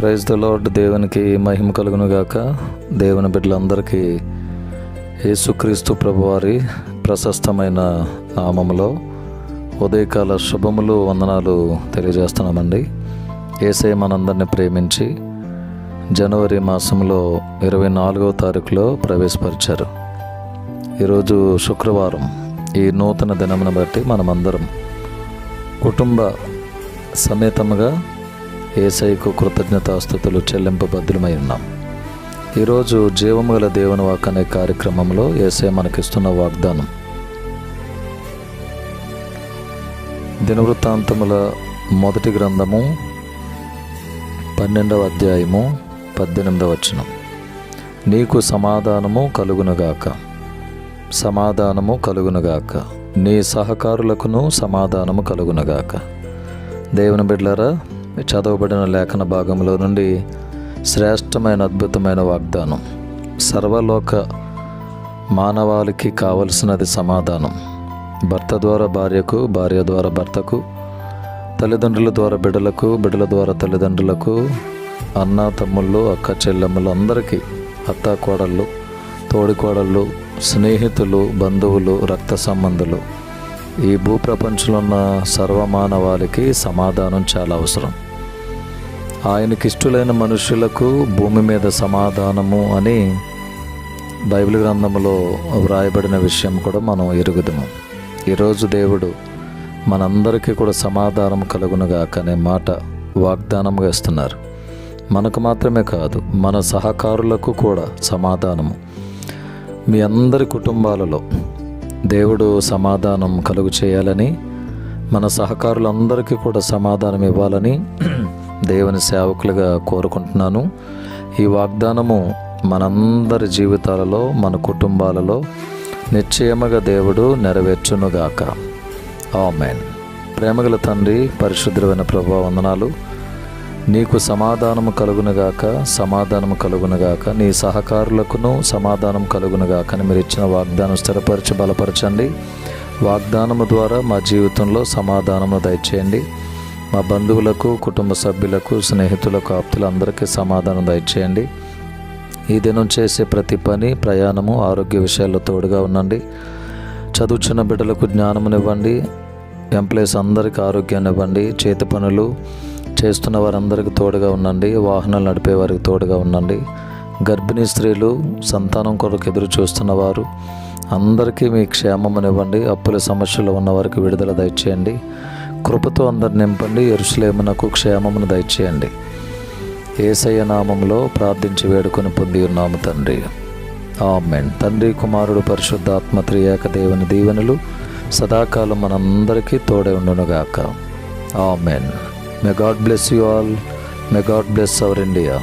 Praise the lord. దేవునికి మహిమ కలుగును గాక. దేవుని బిడ్డలందరికీ యేసుక్రీస్తు ప్రభువారి ప్రశస్తమైన నామములో ఉదయకాల శుభములు, వందనాలు తెలియజేస్తున్నామండి. యేసయ్య మనందరిని ప్రేమించి జనవరి మాసంలో 24వ తారీఖులో ప్రవేశపరిచారు. ఈరోజు శుక్రవారం. ఈ నూతన దినమును బట్టి మనమందరం కుటుంబ సమేతముగా యేసయ్యకు కృతజ్ఞతాస్తుతులు చెల్లింపబద్ధులమై ఉన్నాం. ఈరోజు జీవము గల దేవుని వాక్ అనే కార్యక్రమంలో యేసయ్య మనకిస్తున్న వాగ్దానం దినవృత్తాంతముల మొదటి గ్రంథము 12వ అధ్యాయము 18వ వచనం. నీకు సమాధానము కలుగునుగాక, సమాధానము కలుగునుగాక, నీ సహకారులకును సమాధానము కలుగునుగాక. దేవుని బిడ్డలారా, చదవబడిన లేఖన భాగంలో నుండి శ్రేష్టమైన అద్భుతమైన వాగ్దానం. సర్వలోక మానవాళికి కావలసినది సమాధానం. భర్త ద్వారా భార్యకు, భార్య ద్వారా భర్తకు, తల్లిదండ్రుల ద్వారా బిడ్డలకు, బిడ్డల ద్వారా తల్లిదండ్రులకు, అన్న తమ్ముళ్ళు, అక్క చెల్లెమ్మలు అందరికీ, అత్త కోడళ్ళు, తోడి కోడళ్ళు, స్నేహితులు, బంధువులు, రక్త సంబంధులు, ఈ భూప్రపంచంలో ఉన్న సర్వమానవాళికి సమాధానం చాలా అవసరం. ఆయనకి ఇష్టలైన మనుషులకు భూమి మీద సమాధానము అని బైబిల్ గ్రంథంలో వ్రాయబడిన విషయం కూడా మనం ఎరుగుదము. ఈరోజు దేవుడు మనందరికీ కూడా సమాధానం కలుగునుగాక అనే మాట వాగ్దానంగా ఇస్తున్నారు. మనకు మాత్రమే కాదు, మన సహకారులకు కూడా సమాధానము. మీ అందరి కుటుంబాలలో దేవుడు సమాధానం కలుగు చేయాలని, మన సహకారులందరికీ కూడా సమాధానం ఇవ్వాలని దేవుని సేవకులుగా కోరుకుంటున్నాను. ఈ వాగ్దానము మనందరి జీవితాలలో, మన కుటుంబాలలో నిశ్చయముగా దేవుడు నెరవేర్చునుగాక. ఆమేన్. ప్రేమగల తండ్రి, పరిశుద్ధమైన ప్రభువా, వందనాలు. నీకు సమాధానము కలుగునుగాక, సమాధానము కలుగునుగాక, నీ సహకారులకును సమాధానం కలుగునుగాక అని మీరు ఇచ్చిన వాగ్దానం స్థిరపరిచి బలపరచండి. వాగ్దానము ద్వారా మా జీవితంలో సమాధానము దయచేయండి. మా బంధువులకు, కుటుంబ సభ్యులకు, స్నేహితులకు, ఆప్తులందరికీ సమాధానం దయచేయండి. ఈ దినం చేసే ప్రతి పని, ప్రయాణము, ఆరోగ్య విషయాల్లో తోడుగా ఉండండి. చదువుచున్న బిడ్డలకు జ్ఞానమునివ్వండి. ఎంప్లాయీస్ అందరికీ ఆరోగ్యాన్ని ఇవ్వండి. చేతి పనులు చేస్తున్న వారందరికీ తోడుగా ఉండండి. వాహనాలు నడిపే వారికి తోడుగా ఉండండి. గర్భిణీ స్త్రీలు, సంతానం కొరకు ఎదురు చూస్తున్న వారు అందరికీ మీ క్షేమమునివ్వండి. అప్పుల సమస్యలు ఉన్న వారికి విడుదల దయచేయండి. కృపతో అందరు నింపండి. యెరూషలేమునకు క్షేమమును దయచేయండి. యేసయ్య నామములో ప్రార్థించి వేడుకొని పొంది ఉన్నాము తండ్రి. ఆమేన్. తండ్రి, కుమారుడు, పరిశుద్ధాత్మ త్రియేక దేవుని దీవెనలు సదాకాలం మనందరికీ తోడే ఉండునుగాక. ఆమేన్. May God bless you all. May God bless our India.